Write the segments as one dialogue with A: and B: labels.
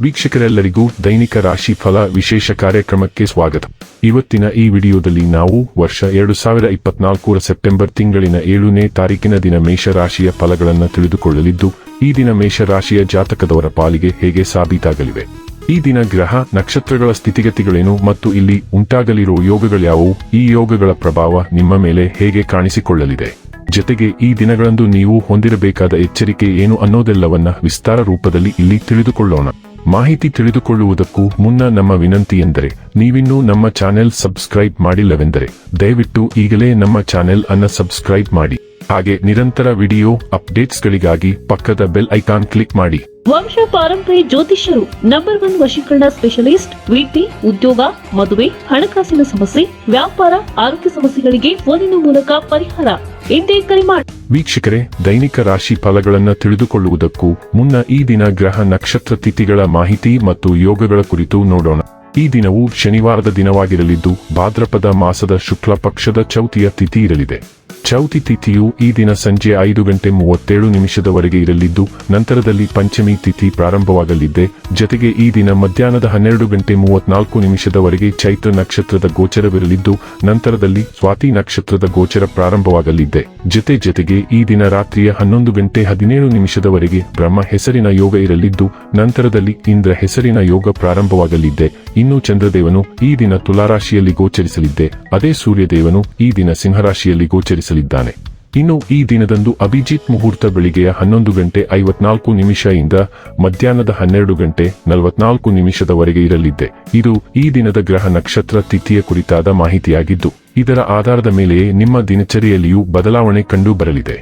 A: ವೀಕ್ಷಕರೆಲ್ಲರಿಗೂ ದೈನಿಕ ರಾಶಿ ಫಲ ವಿಶೇಷ ಕಾರ್ಯಕ್ರಮಕ್ಕೆ ಸ್ವಾಗತ. ಇವತ್ತಿನ ಈ ವಿಡಿಯೋದಲ್ಲಿ ನಾವು ವರ್ಷ 2024 ಸೆಪ್ಟೆಂಬರ್ ತಿಂಗಳಿನ 7ನೇ ತಾರೀಕಿನ ದಿನ ಮೇಷರಾಶಿಯ ಫಲಗಳನ್ನು ತಿಳಿದುಕೊಳ್ಳಲಿದ್ದು, ಈ ದಿನ ಮೇಷರಾಶಿಯ ಜಾತಕದವರ ಪಾಲಿಗೆ ಹೇಗೆ ಸಾಬೀತಾಗಲಿವೆ, ಈ ದಿನ ಗ್ರಹ ನಕ್ಷತ್ರಗಳ ಸ್ಥಿತಿಗತಿಗಳೇನು ಮತ್ತು ಇಲ್ಲಿ ಉಂಟಾಗಲಿರುವ ಯೋಗಗಳ್ಯಾವುವು, ಈ ಯೋಗಗಳ ಪ್ರಭಾವ ನಿಮ್ಮ ಮೇಲೆ ಹೇಗೆ ಕಾಣಿಸಿಕೊಳ್ಳಲಿದೆ, ಜೊತೆಗೆ ಈ ದಿನಗಳಂದು ನೀವು ಹೊಂದಿರಬೇಕಾದ ಎಚ್ಚರಿಕೆ ಏನು ಅನ್ನೋದೆಲ್ಲವನ್ನ ವಿಸ್ತಾರ ರೂಪದಲ್ಲಿ ಇಲ್ಲಿ ತಿಳಿದುಕೊಳ್ಳೋಣ. ಮಾಹಿತಿ ತಿಳಿದುಕೊಳ್ಳುವುದಕ್ಕೂ ಮುನ್ನ ನಮ್ಮ ವಿನಂತಿ ಎಂದರೆ, ನೀವಿನ್ನೂ ನಮ್ಮ ಚಾನೆಲ್ ಸಬ್ಸ್ಕ್ರೈಬ್ ಮಾಡಿಲ್ಲವೆಂದರೆ ದಯವಿಟ್ಟು ಈಗಲೇ ನಮ್ಮ ಚಾನೆಲ್ ಅನ್ನು ಸಬ್ಸ್ಕ್ರೈಬ್ ಮಾಡಿ. ಹಾಗೆ ನಿರಂತರ ವಿಡಿಯೋ ಅಪ್ಡೇಟ್ಸ್ಗಳಿಗಾಗಿ ಪಕ್ಕದ ಬೆಲ್ ಐಕಾನ್ ಕ್ಲಿಕ್ ಮಾಡಿ.
B: ವಂಶ ಪಾರಂಪರ್ಯ ಜ್ಯೋತಿಷ್ಯರು ನಂಬರ್ 1 ವಶೀಕರಣ ಸ್ಪೆಷಲಿಸ್ಟ್. ವೃತ್ತಿ, ಉದ್ಯೋಗ, ಮದುವೆ, ಹಣಕಾಸಿನ ಸಮಸ್ಯೆ, ವ್ಯಾಪಾರ, ಆರೋಗ್ಯ ಸಮಸ್ಯೆಗಳಿಗೆ ಫೋನಿನ ಮೂಲಕ ಪರಿಹಾರ. ಇಂದೇ ಕರೆ ಮಾಡಿ.
A: ವೀಕ್ಷಕರೇ, ದೈನಿಕ ರಾಶಿ ಫಲಗಳನ್ನು ತಿಳಿದುಕೊಳ್ಳುವುದಕ್ಕೂ ಮುನ್ನ ಈ ದಿನ ಗ್ರಹ ನಕ್ಷತ್ರ ತಿಥಿಗಳ ಮಾಹಿತಿ ಮತ್ತು ಯೋಗಗಳ ಕುರಿತು ನೋಡೋಣ. ಈ ದಿನವು ಶನಿವಾರದ ದಿನವಾಗಿರಲಿದ್ದು, ಭಾದ್ರಪದ ಮಾಸದ ಶುಕ್ಲ ಪಕ್ಷದ ಚೌತಿಯ ತಿಥಿ ಇರಲಿದೆ. ಚೌತಿ ತಿಥಿಯು ಈ ದಿನ ಸಂಜೆ 5:37 ಇರಲಿದ್ದು, ನಂತರದಲ್ಲಿ ಪಂಚಮಿ ತಿಥಿ ಪ್ರಾರಂಭವಾಗಲಿದೆ. ಜೊತೆಗೆ ಈ ದಿನ ಮಧ್ಯಾಹ್ನದ 12:34 ಚೈತ್ರ ನಕ್ಷತ್ರದ ಗೋಚರವಿರಲಿದ್ದು, ನಂತರದಲ್ಲಿ ಸ್ವಾತಿ ನಕ್ಷತ್ರದ ಗೋಚರ ಪ್ರಾರಂಭವಾಗಲಿದೆ. ಜೊತೆಗೆ ಈ ದಿನ ರಾತ್ರಿಯ 11:17 ಬ್ರಹ್ಮ ಹೆಸರಿನ ಯೋಗ ಇರಲಿದ್ದು, ನಂತರದಲ್ಲಿ ಇಂದ್ರ ಹೆಸರಿನ ಯೋಗ ಪ್ರಾರಂಭವಾಗಲಿದೆ. ಇನ್ನು ಚಂದ್ರದೇವನು ಈ ದಿನ ತುಲಾರಾಶಿಯಲ್ಲಿ ಗೋಚರಿಸಲಿದ್ದೆ, ಅದೇ ಸೂರ್ಯದೇವನು ಈ ದಿನ ಸಿಂಹರಾಶಿಯಲ್ಲಿ ಗೋಚರಿಸಲಿದ್ದಾನೆ. ಇನ್ನು ಈ ದಿನದಂದು ಅಭಿಜಿತ್ ಮುಹೂರ್ತ ಬೆಳಿಗ್ಗೆಯ 11:54 ಇಂದ ಮಧ್ಯಾಹ್ನದ 12:44 ಇರಲಿದೆ. ಇದು ಈ ದಿನದ ಗ್ರಹ ನಕ್ಷತ್ರ ತಿಥಿಯ ಕುರಿತಾದ ಮಾಹಿತಿಯಾಗಿದ್ದು, ಇದರ ಆಧಾರದ ಮೇಲೆಯೇ ನಿಮ್ಮ ದಿನಚರಿಯಲ್ಲಿಯೂ ಬದಲಾವಣೆ ಕಂಡು ಬರಲಿದೆ.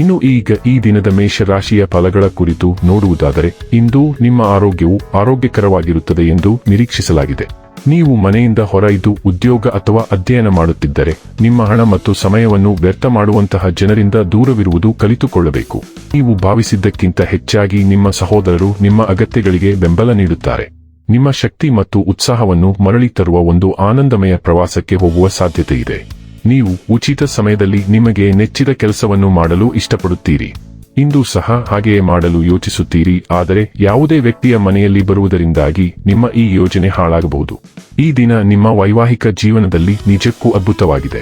A: ಇನ್ನು ಈಗ ಈ ದಿನದ ಮೇಷರಾಶಿಯ ಫಲಗಳ ಕುರಿತು ನೋಡುವುದಾದರೆ, ಇಂದು ನಿಮ್ಮ ಆರೋಗ್ಯವು ಆರೋಗ್ಯಕರವಾಗಿರುತ್ತದೆ ಎಂದು ನಿರೀಕ್ಷಿಸಲಾಗಿದೆ. ನೀವು ಮನೆಯಿಂದ ಹೊರಯಿದ್ದು ಉದ್ಯೋಗ ಅಥವಾ ಅಧ್ಯಯನ ಮಾಡುತ್ತಿದ್ದರೆ, ನಿಮ್ಮ ಹಣ ಮತ್ತು ಸಮಯವನ್ನು ವ್ಯರ್ಥ ಮಾಡುವಂತಹ ಜನರಿಂದ ದೂರವಿರುವುದು ಕಲಿತುಕೊಳ್ಳಬೇಕು. ನೀವು ಭಾವಿಸಿದ್ದಕ್ಕಿಂತ ಹೆಚ್ಚಾಗಿ ನಿಮ್ಮ ಸಹೋದರರು ನಿಮ್ಮ ಅಗತ್ಯಗಳಿಗೆ ಬೆಂಬಲ ನೀಡುತ್ತಾರೆ. ನಿಮ್ಮ ಶಕ್ತಿ ಮತ್ತು ಉತ್ಸಾಹವನ್ನು ಮರಳಿ ತರುವ ಒಂದು ಆನಂದಮಯ ಪ್ರವಾಸಕ್ಕೆ ಹೋಗುವ ಸಾಧ್ಯತೆ ಇದೆ. ನೀವು ಉಚಿತ ಸಮಯದಲ್ಲಿ ನಿಮಗೆ ನೆಚ್ಚಿದ ಕೆಲಸವನ್ನು ಮಾಡಲು ಇಷ್ಟಪಡುತ್ತೀರಿ. ಇಂದು ಸಹ ಹಾಗೆಯೇ ಮಾಡಲು ಯೋಚಿಸುತ್ತೀರಿ, ಆದರೆ ಯಾವುದೇ ವ್ಯಕ್ತಿಯ ಮನೆಯಲ್ಲಿ ಬರುವುದರಿಂದಾಗಿ ನಿಮ್ಮ ಈ ಯೋಜನೆ ಹಾಳಾಗಬಹುದು. ಈ ದಿನ ನಿಮ್ಮ ವೈವಾಹಿಕ ಜೀವನದಲ್ಲಿ ನಿಜಕ್ಕೂ ಅದ್ಭುತವಾಗಿದೆ.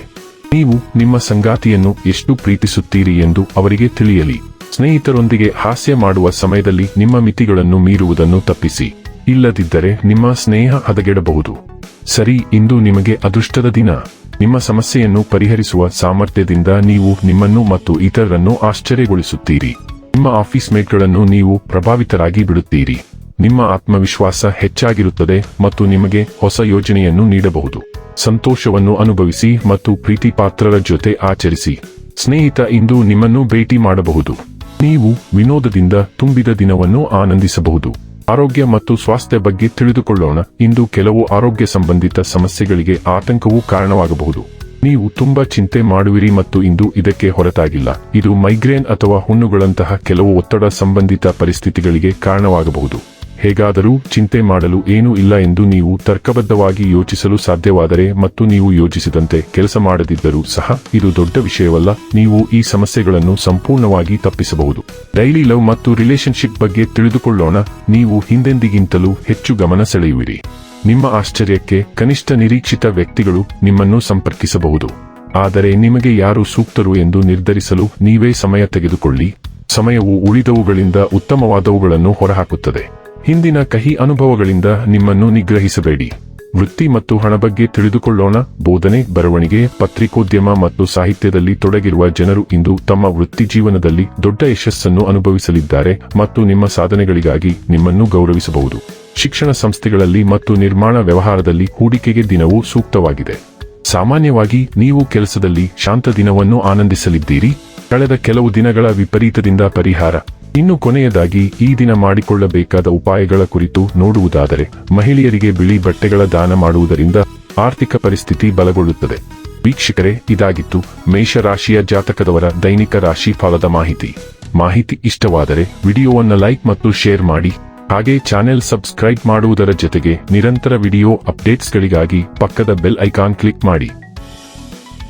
A: ನೀವು ನಿಮ್ಮ ಸಂಗಾತಿಯನ್ನು ಎಷ್ಟು ಪ್ರೀತಿಸುತ್ತೀರಿ ಎಂದು ಅವರಿಗೆ ತಿಳಿಯಲಿ. ಸ್ನೇಹಿತರೊಂದಿಗೆ ಹಾಸ್ಯ ಮಾಡುವ ಸಮಯದಲ್ಲಿ ನಿಮ್ಮ ಮಿತಿಗಳನ್ನು ಮೀರುವುದನ್ನು ತಪ್ಪಿಸಿ, ಇಲ್ಲದಿದ್ದರೆ ನಿಮ್ಮ ಸ್ನೇಹ ಹದಗೆಡಬಹುದು. ಸರಿ, ಇಂದು ನಿಮಗೆ ಅದೃಷ್ಟದ ದಿನ. ನಿಮ್ಮ ಸಮಸ್ಯೆಯನ್ನು ಪರಿಹರಿಸುವ ಸಾಮರ್ಥ್ಯದಿಂದ ನೀವು ನಿಮ್ಮನ್ನು ಮತ್ತು ಇತರರನ್ನು ಆಶ್ಚರ್ಯಗೊಳಿಸುತ್ತೀರಿ. ನಿಮ್ಮ ಆಫೀಸ್ ಮೇಟ್ಗಳನ್ನು ನೀವು ಪ್ರಭಾವಿತರಾಗಿ ಬಿಡುತ್ತೀರಿ. ನಿಮ್ಮ ಆತ್ಮವಿಶ್ವಾಸ ಹೆಚ್ಚಾಗಿರುತ್ತದೆ ಮತ್ತು ನಿಮಗೆ ಹೊಸ ಯೋಜನೆಯನ್ನು ನೀಡಬಹುದು. ಸಂತೋಷವನ್ನು ಅನುಭವಿಸಿ ಮತ್ತು ಪ್ರೀತಿ ಪಾತ್ರರ ಜೊತೆ ಆಚರಿಸಿ. ಸ್ನೇಹಿತ ಇಂದು ನಿಮ್ಮನ್ನು ಭೇಟಿ ಮಾಡಬಹುದು. ನೀವು ವಿನೋದದಿಂದ ತುಂಬಿದ ದಿನವನ್ನು ಆನಂದಿಸಬಹುದು. ಆರೋಗ್ಯ ಮತ್ತು ಸ್ವಾಸ್ಥ್ಯ ಬಗ್ಗೆ ತಿಳಿದುಕೊಳ್ಳೋಣ. ಇಂದು ಕೆಲವು ಆರೋಗ್ಯ ಸಂಬಂಧಿತ ಸಮಸ್ಯೆಗಳಿಗೆ ಆತಂಕವೂ ಕಾರಣವಾಗಬಹುದು. ನೀವು ತುಂಬಾ ಚಿಂತೆ ಮಾಡುವಿರಿ ಮತ್ತು ಇಂದು ಇದಕ್ಕೆ ಹೊರತಾಗಿಲ್ಲ. ಇದು ಮೈಗ್ರೇನ್ ಅಥವಾ ಹುಣ್ಣುಗಳಂತಹ ಕೆಲವು ಒತ್ತಡ ಸಂಬಂಧಿತ ಪರಿಸ್ಥಿತಿಗಳಿಗೆ ಕಾರಣವಾಗಬಹುದು. ಹೇಗಾದರೂ ಚಿಂತೆ ಮಾಡಲು ಏನೂ ಇಲ್ಲ ಎಂದು ನೀವು ತರ್ಕಬದ್ಧವಾಗಿ ಯೋಚಿಸಲು ಸಾಧ್ಯವಾದರೆ ಮತ್ತು ನೀವು ಯೋಚಿಸಿದಂತೆ ಕೆಲಸ ಮಾಡದಿದ್ದರೂ ಸಹ ಇದು ದೊಡ್ಡ ವಿಷಯವಲ್ಲ. ನೀವು ಈ ಸಮಸ್ಯೆಗಳನ್ನು ಸಂಪೂರ್ಣವಾಗಿ ತಪ್ಪಿಸಬಹುದು. ಡೈಲಿ ಲವ್ ಮತ್ತು ರಿಲೇಶನ್ಶಿಪ್ ಬಗ್ಗೆ ತಿಳಿದುಕೊಳ್ಳೋಣ. ನೀವು ಹಿಂದೆಂದಿಗಿಂತಲೂ ಹೆಚ್ಚು ಗಮನ ಸೆಳೆಯುವಿರಿ. ನಿಮ್ಮ ಆಶ್ಚರ್ಯಕ್ಕೆ ಕನಿಷ್ಠ ನಿರೀಕ್ಷಿತ ವ್ಯಕ್ತಿಗಳು ನಿಮ್ಮನ್ನು ಸಂಪರ್ಕಿಸಬಹುದು. ಆದರೆ ನಿಮಗೆ ಯಾರು ಸೂಕ್ತರು ಎಂದು ನಿರ್ಧರಿಸಲು ನೀವೇ ಸಮಯ ತೆಗೆದುಕೊಳ್ಳಿ. ಸಮಯವು ಉಳಿದವುಗಳಿಂದ ಉತ್ತಮವಾದವುಗಳನ್ನು ಹೊರಹಾಕುತ್ತದೆ. ಹಿಂದಿನ ಕಹಿ ಅನುಭವಗಳಿಂದ ನಿಮ್ಮನ್ನು ನಿಗ್ರಹಿಸಬೇಡಿ. ವೃತ್ತಿ ಮತ್ತು ಹಣ ಬಗ್ಗೆ ತಿಳಿದುಕೊಳ್ಳೋಣ. ಬೋಧನೆ, ಬರವಣಿಗೆ, ಪತ್ರಿಕೋದ್ಯಮ ಮತ್ತು ಸಾಹಿತ್ಯದಲ್ಲಿ ತೊಡಗಿರುವ ಜನರು ಇಂದು ತಮ್ಮ ವೃತ್ತಿ ಜೀವನದಲ್ಲಿ ದೊಡ್ಡ ಯಶಸ್ಸನ್ನು ಅನುಭವಿಸಲಿದ್ದಾರೆ ಮತ್ತು ನಿಮ್ಮ ಸಾಧನೆಗಳಿಗಾಗಿ ನಿಮ್ಮನ್ನು ಗೌರವಿಸಬಹುದು. ಶಿಕ್ಷಣ ಸಂಸ್ಥೆಗಳಲ್ಲಿ ಮತ್ತು ನಿರ್ಮಾಣ ವ್ಯವಹಾರದಲ್ಲಿ ಹೂಡಿಕೆಗೆ ದಿನವೂ ಸೂಕ್ತವಾಗಿದೆ. ಸಾಮಾನ್ಯವಾಗಿ ನೀವು ಕೆಲಸದಲ್ಲಿ ಶಾಂತ ದಿನವನ್ನು ಆನಂದಿಸಲಿದ್ದೀರಿ. ಕಳೆದ ಕೆಲವು ದಿನಗಳ ವಿಪರೀತದಿಂದ ಪರಿಹಾರ. ಇನ್ನು ಕೊನೆಯದಾಗಿ ಈ ದಿನ ಮಾಡಿಕೊಳ್ಳಬೇಕಾದ ಉಪಾಯಗಳ ಕುರಿತು ನೋಡುವುದಾದರೆ, ಮಹಿಳೆಯರಿಗೆ ಬಿಳಿ ಬಟ್ಟೆಗಳ ದಾನ ಮಾಡುವುದರಿಂದ ಆರ್ಥಿಕ ಪರಿಸ್ಥಿತಿ ಬಲಗೊಳ್ಳುತ್ತದೆ. ವೀಕ್ಷಕರೇ, ಇದಾಗಿತ್ತು ಮೇಷರಾಶಿಯ ಜಾತಕದವರ ದೈನಿಕ ರಾಶಿ ಫಲದ ಮಾಹಿತಿ ಇಷ್ಟವಾದರೆ ವಿಡಿಯೋವನ್ನು ಲೈಕ್ ಮತ್ತು ಶೇರ್ ಮಾಡಿ. ಹಾಗೆ ಚಾನೆಲ್ ಸಬ್ಸ್ಕ್ರೈಬ್ ಮಾಡುವುದರ ಜೊತೆಗೆ ನಿರಂತರ ವಿಡಿಯೋ ಅಪ್ಡೇಟ್ಸ್ಗಳಿಗಾಗಿ ಪಕ್ಕದ ಬೆಲ್ ಐಕಾನ್ ಕ್ಲಿಕ್ ಮಾಡಿ.